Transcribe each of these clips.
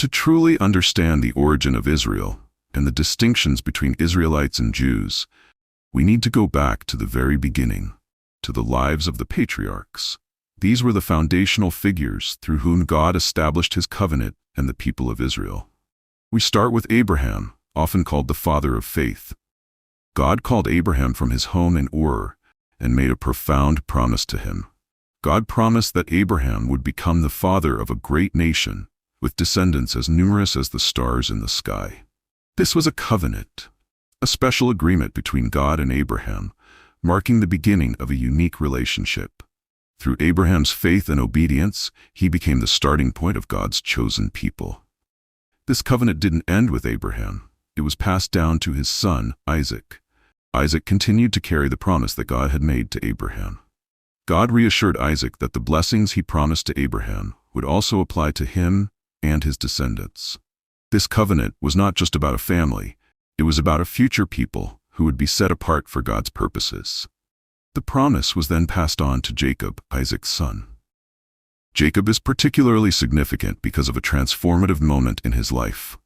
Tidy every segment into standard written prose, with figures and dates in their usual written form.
To truly understand the origin of Israel and the distinctions between Israelites and Jews, we need to go back to the very beginning, to the lives of the patriarchs. These were the foundational figures through whom God established his covenant and the people of Israel. We start with Abraham, often called the father of faith. God called Abraham from his home in Ur and made a profound promise to him. God promised that Abraham would become the father of a great nation, with descendants as numerous as the stars in the sky. This was a covenant, a special agreement between God and Abraham, marking the beginning of a unique relationship. Through Abraham's faith and obedience, he became the starting point of God's chosen people. This covenant didn't end with Abraham. It was passed down to his son, Isaac. Isaac continued to carry the promise that God had made to Abraham. God reassured Isaac that the blessings he promised to Abraham would also apply to him and his descendants. This covenant was not just about a family, it was about a future people who would be set apart for God's purposes. The promise was then passed on to Jacob, Isaac's son. Jacob is particularly significant because of a transformative moment in his life.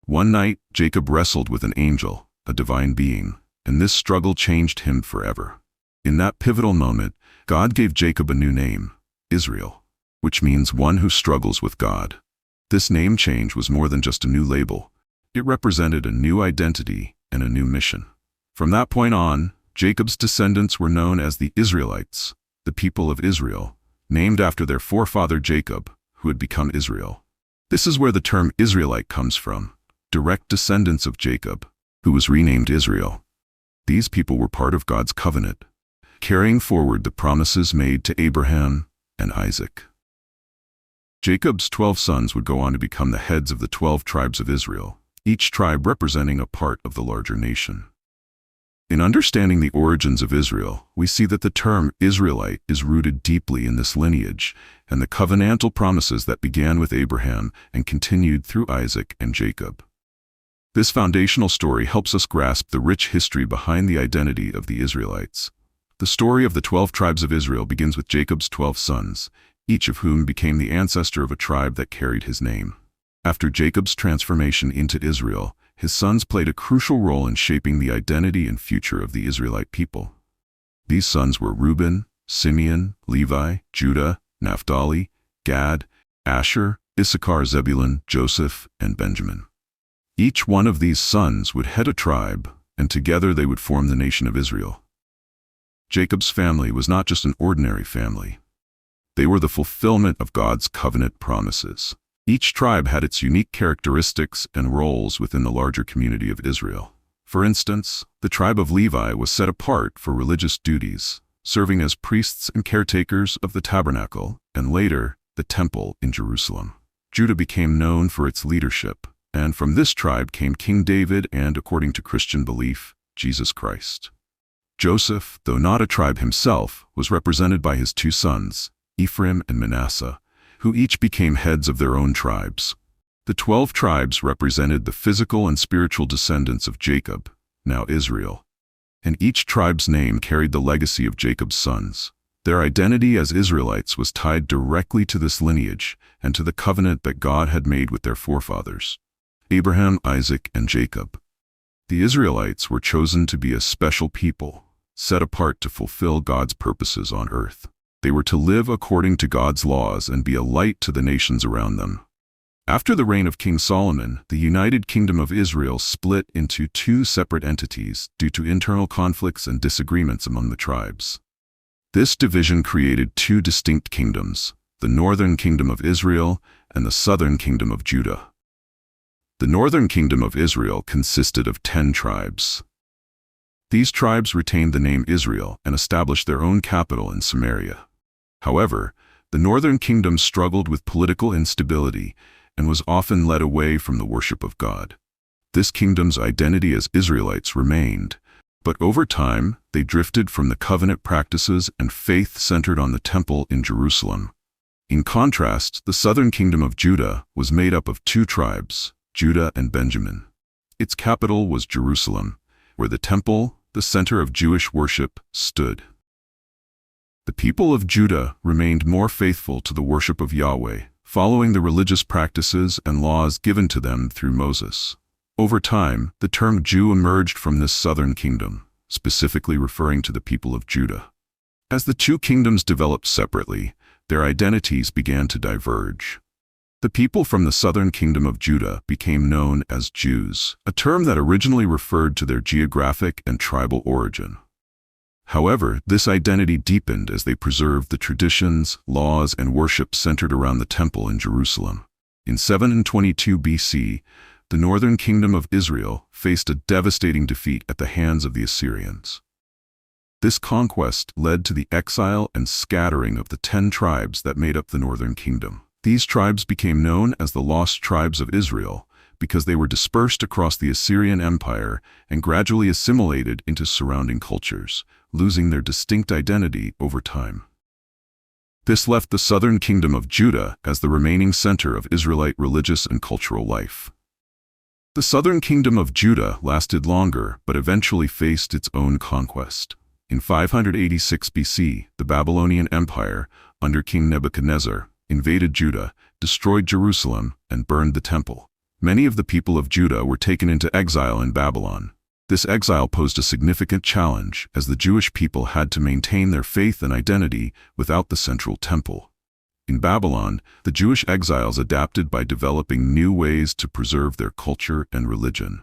One night, Jacob wrestled with an angel, a divine being, and this struggle changed him forever. In that pivotal moment, God gave Jacob a new name, Israel, which means one who struggles with God. This name change was more than just a new label. It represented a new identity and a new mission. From that point on, Jacob's descendants were known as the Israelites, the people of Israel, named after their forefather Jacob, who had become Israel. This is where the term Israelite comes from, direct descendants of Jacob, who was renamed Israel. These people were part of God's covenant, carrying forward the promises made to Abraham and Isaac. Jacob's 12 sons would go on to become the heads of the 12 tribes of Israel, each tribe representing a part of the larger nation. In understanding the origins of Israel, we see that the term Israelite is rooted deeply in this lineage and the covenantal promises that began with Abraham and continued through Isaac and Jacob. This foundational story helps us grasp the rich history behind the identity of the Israelites. The story of the 12 tribes of Israel begins with Jacob's 12 sons, each of whom became the ancestor of a tribe that carried his name. After Jacob's transformation into Israel, his sons played a crucial role in shaping the identity and future of the Israelite people. These sons were Reuben, Simeon, Levi, Judah, Naphtali, Gad, Asher, Issachar, Zebulun, Joseph, and Benjamin. Each one of these sons would head a tribe, and together they would form the nation of Israel. Jacob's family was not just an ordinary family. They were the fulfillment of God's covenant promises. Each tribe had its unique characteristics and roles within the larger community of Israel. For instance, the tribe of Levi was set apart for religious duties, serving as priests and caretakers of the tabernacle, and later, the temple in Jerusalem. Judah became known for its leadership, and from this tribe came King David and, according to Christian belief, Jesus Christ. Joseph, though not a tribe himself, was represented by his 2 sons, Ephraim and Manasseh, who each became heads of their own tribes. The 12 tribes represented the physical and spiritual descendants of Jacob, now Israel, and each tribe's name carried the legacy of Jacob's sons. Their identity as Israelites was tied directly to this lineage and to the covenant that God had made with their forefathers, Abraham, Isaac, and Jacob. The Israelites were chosen to be a special people, set apart to fulfill God's purposes on earth. They were to live according to God's laws and be a light to the nations around them. After the reign of King Solomon, the United Kingdom of Israel split into 2 separate entities due to internal conflicts and disagreements among the tribes. This division created 2 distinct kingdoms, the northern kingdom of Israel and the southern kingdom of Judah. The northern kingdom of Israel consisted of 10 tribes. These tribes retained the name Israel and established their own capital in Samaria. However, the northern kingdom struggled with political instability and was often led away from the worship of God. This kingdom's identity as Israelites remained, but over time they drifted from the covenant practices and faith centered on the temple in Jerusalem. In contrast, the southern kingdom of Judah was made up of 2 tribes, Judah and Benjamin. Its capital was Jerusalem, where the temple, the center of Jewish worship, stood. The people of Judah remained more faithful to the worship of Yahweh, following the religious practices and laws given to them through Moses. Over time, the term Jew emerged from this southern kingdom, specifically referring to the people of Judah. As the two kingdoms developed separately, their identities began to diverge. The people from the southern kingdom of Judah became known as Jews, a term that originally referred to their geographic and tribal origin. However, this identity deepened as they preserved the traditions, laws, and worship centered around the temple in Jerusalem. In 722 BC, the northern kingdom of Israel faced a devastating defeat at the hands of the Assyrians. This conquest led to the exile and scattering of the 10 tribes that made up the northern kingdom. These tribes became known as the Lost Tribes of Israel because they were dispersed across the Assyrian Empire and gradually assimilated into surrounding cultures, losing their distinct identity over time. This left the southern kingdom of Judah as the remaining center of Israelite religious and cultural life. The southern kingdom of Judah lasted longer but eventually faced its own conquest. In 586 BC, the Babylonian Empire, under King Nebuchadnezzar, invaded Judah, destroyed Jerusalem, and burned the temple. Many of the people of Judah were taken into exile in Babylon. This exile posed a significant challenge, as the Jewish people had to maintain their faith and identity without the central temple. In Babylon, the Jewish exiles adapted by developing new ways to preserve their culture and religion.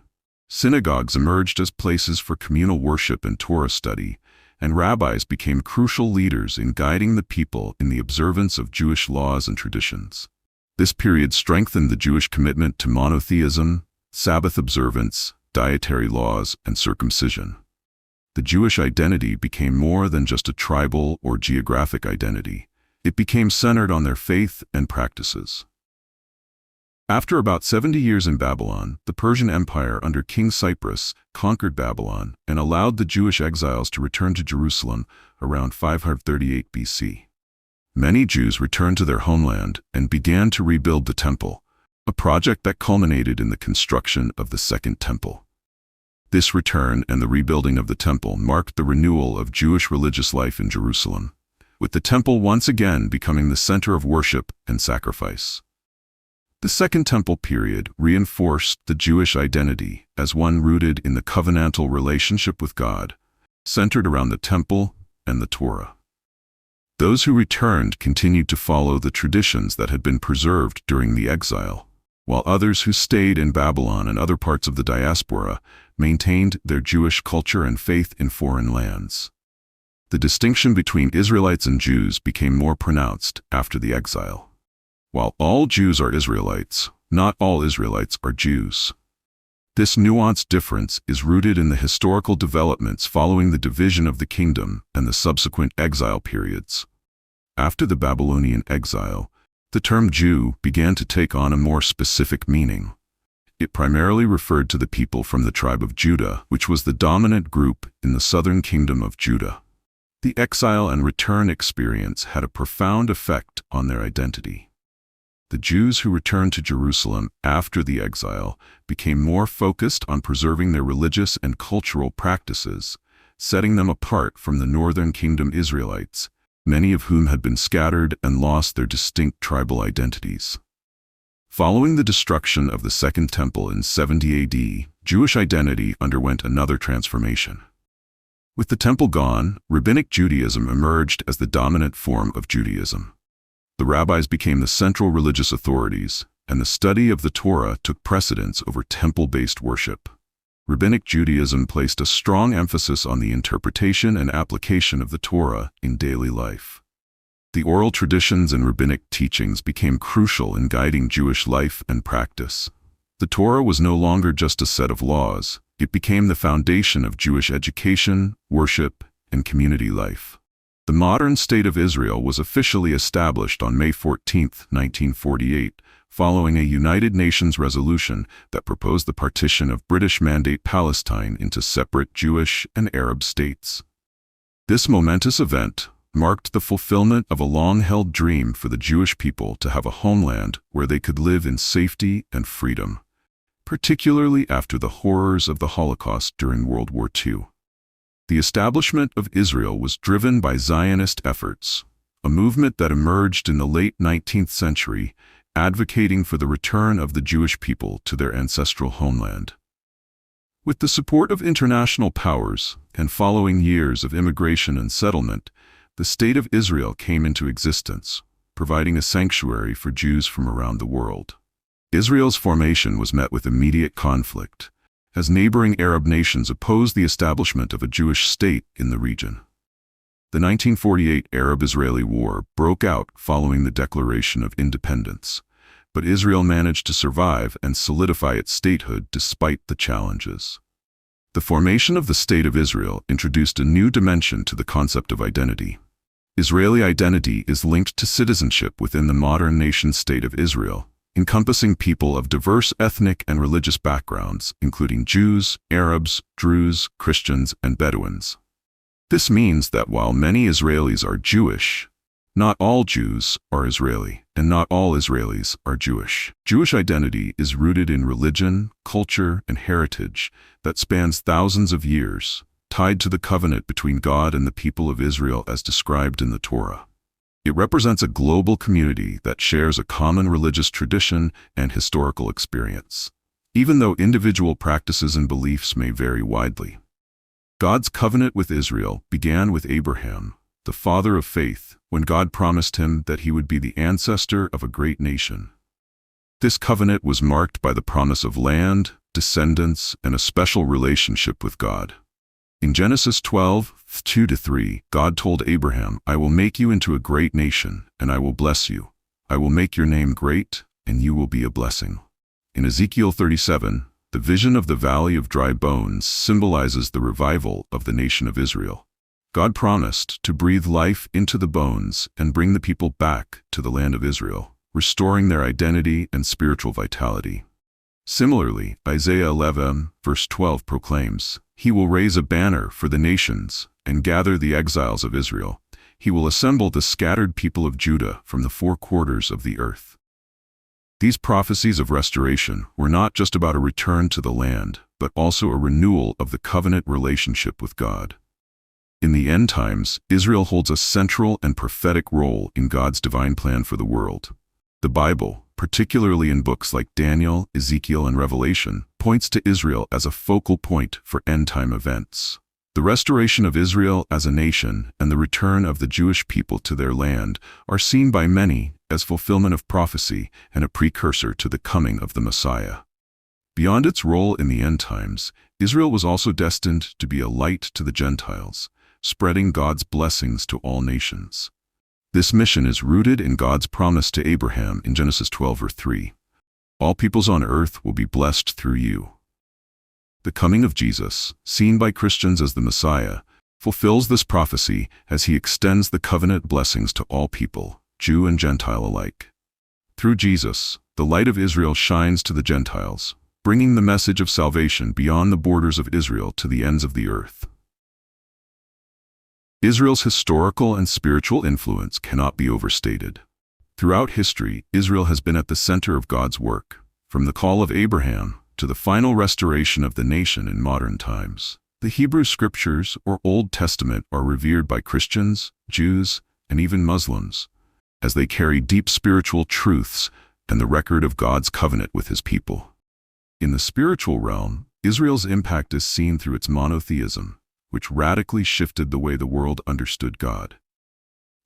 Synagogues emerged as places for communal worship and Torah study, and rabbis became crucial leaders in guiding the people in the observance of Jewish laws and traditions. This period strengthened the Jewish commitment to monotheism, Sabbath observance, dietary laws, and circumcision. The Jewish identity became more than just a tribal or geographic identity. It became centered on their faith and practices. After about 70 years in Babylon, the Persian Empire under King Cyrus conquered Babylon and allowed the Jewish exiles to return to Jerusalem around 538 BC. Many Jews returned to their homeland and began to rebuild the temple, a project that culminated in the construction of the Second Temple. This return and the rebuilding of the temple marked the renewal of Jewish religious life in Jerusalem, with the temple once again becoming the center of worship and sacrifice. The Second Temple period reinforced the Jewish identity as one rooted in the covenantal relationship with God, centered around the temple and the Torah. Those who returned continued to follow the traditions that had been preserved during the exile, while others who stayed in Babylon and other parts of the diaspora maintained their Jewish culture and faith in foreign lands. The distinction between Israelites and Jews became more pronounced after the exile. While all Jews are Israelites, not all Israelites are Jews. This nuanced difference is rooted in the historical developments following the division of the kingdom and the subsequent exile periods. After the Babylonian exile, the term Jew began to take on a more specific meaning. It primarily referred to the people from the tribe of Judah, which was the dominant group in the southern kingdom of Judah. The exile and return experience had a profound effect on their identity. The Jews who returned to Jerusalem after the exile became more focused on preserving their religious and cultural practices, setting them apart from the northern kingdom Israelites, many of whom had been scattered and lost their distinct tribal identities. Following the destruction of the Second Temple in 70 AD, Jewish identity underwent another transformation. With the temple gone, Rabbinic Judaism emerged as the dominant form of Judaism. The rabbis became the central religious authorities, and the study of the Torah took precedence over temple-based worship. Rabbinic Judaism placed a strong emphasis on the interpretation and application of the Torah in daily life. The oral traditions and rabbinic teachings became crucial in guiding Jewish life and practice. The Torah was no longer just a set of laws. It became the foundation of Jewish education, worship, and community life. The modern state of Israel was officially established on May 14, 1948, following a United Nations resolution that proposed the partition of British Mandate Palestine into separate Jewish and Arab states. This momentous event marked the fulfillment of a long-held dream for the Jewish people to have a homeland where they could live in safety and freedom, particularly after the horrors of the Holocaust during World War II. The establishment of Israel was driven by Zionist efforts, a movement that emerged in the late 19th century, advocating for the return of the Jewish people to their ancestral homeland. With the support of international powers and following years of immigration and settlement, the State of Israel came into existence, providing a sanctuary for Jews from around the world. Israel's formation was met with immediate conflict, as neighboring Arab nations opposed the establishment of a Jewish state in the region. The 1948 Arab-Israeli War broke out following the declaration of independence, but Israel managed to survive and solidify its statehood despite the challenges. The formation of the State of Israel introduced a new dimension to the concept of identity. Israeli identity is linked to citizenship within the modern nation-state of Israel, encompassing people of diverse ethnic and religious backgrounds, including Jews, Arabs, Druze, Christians, and Bedouins. This means that while many Israelis are Jewish, not all Jews are Israeli, and not all Israelis are Jewish. Jewish identity is rooted in religion, culture, and heritage that spans thousands of years, tied to the covenant between God and the people of Israel as described in the Torah. It represents a global community that shares a common religious tradition and historical experience, even though individual practices and beliefs may vary widely. God's covenant with Israel began with Abraham, the father of faith, when God promised him that he would be the ancestor of a great nation. This covenant was marked by the promise of land, descendants, and a special relationship with God. In Genesis 12:2-3, God told Abraham, "I will make you into a great nation, and I will bless you. I will make your name great, and you will be a blessing." In Ezekiel 37, the vision of the Valley of Dry Bones symbolizes the revival of the nation of Israel. God promised to breathe life into the bones and bring the people back to the land of Israel, restoring their identity and spiritual vitality. Similarly, Isaiah 11, verse 12 proclaims, "He will raise a banner for the nations and gather the exiles of Israel. He will assemble the scattered people of Judah from the four quarters of the earth." These prophecies of restoration were not just about a return to the land, but also a renewal of the covenant relationship with God. In the end times, Israel holds a central and prophetic role in God's divine plan for the world. The Bible, particularly in books like Daniel, Ezekiel, and Revelation, points to Israel as a focal point for end-time events. The restoration of Israel as a nation and the return of the Jewish people to their land are seen by many as fulfillment of prophecy and a precursor to the coming of the Messiah. Beyond its role in the end times, Israel was also destined to be a light to the Gentiles, spreading God's blessings to all nations. This mission is rooted in God's promise to Abraham in Genesis 12:3. "All peoples on earth will be blessed through you." The coming of Jesus, seen by Christians as the Messiah, fulfills this prophecy as he extends the covenant blessings to all people, Jew and Gentile alike. Through Jesus, the light of Israel shines to the Gentiles, bringing the message of salvation beyond the borders of Israel to the ends of the earth. Israel's historical and spiritual influence cannot be overstated. Throughout history, Israel has been at the center of God's work, from the call of Abraham to the final restoration of the nation in modern times. The Hebrew Scriptures, or Old Testament, are revered by Christians, Jews, and even Muslims, as they carry deep spiritual truths and the record of God's covenant with his people. In the spiritual realm, Israel's impact is seen through its monotheism, which radically shifted the way the world understood God.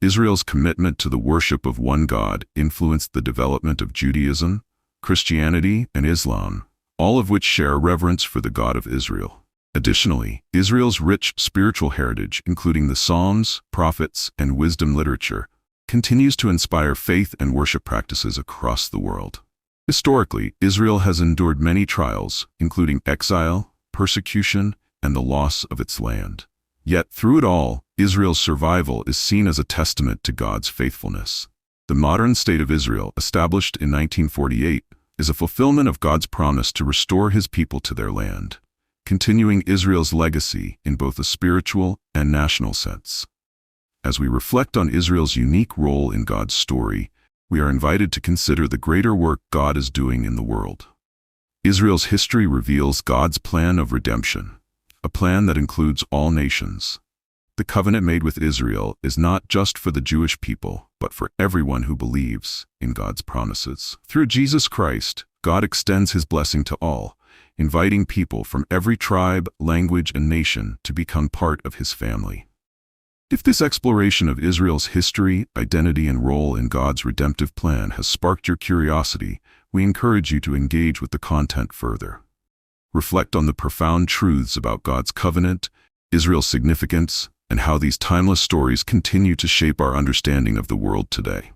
Israel's commitment to the worship of one God influenced the development of Judaism, Christianity, and Islam, all of which share a reverence for the God of Israel. Additionally, Israel's rich spiritual heritage, including the Psalms, prophets, and wisdom literature, continues to inspire faith and worship practices across the world. Historically, Israel has endured many trials, including exile, persecution, and the loss of its land. Yet, through it all, Israel's survival is seen as a testament to God's faithfulness. The modern state of Israel, established in 1948, is a fulfillment of God's promise to restore his people to their land, continuing Israel's legacy in both a spiritual and national sense. As we reflect on Israel's unique role in God's story, we are invited to consider the greater work God is doing in the world. Israel's history reveals God's plan of redemption, a plan that includes all nations. The covenant made with Israel is not just for the Jewish people, but for everyone who believes in God's promises. Through Jesus Christ, God extends his blessing to all, inviting people from every tribe, language, and nation to become part of his family. If this exploration of Israel's history, identity, and role in God's redemptive plan has sparked your curiosity, we encourage you to engage with the content further. Reflect on the profound truths about God's covenant, Israel's significance, and how these timeless stories continue to shape our understanding of the world today.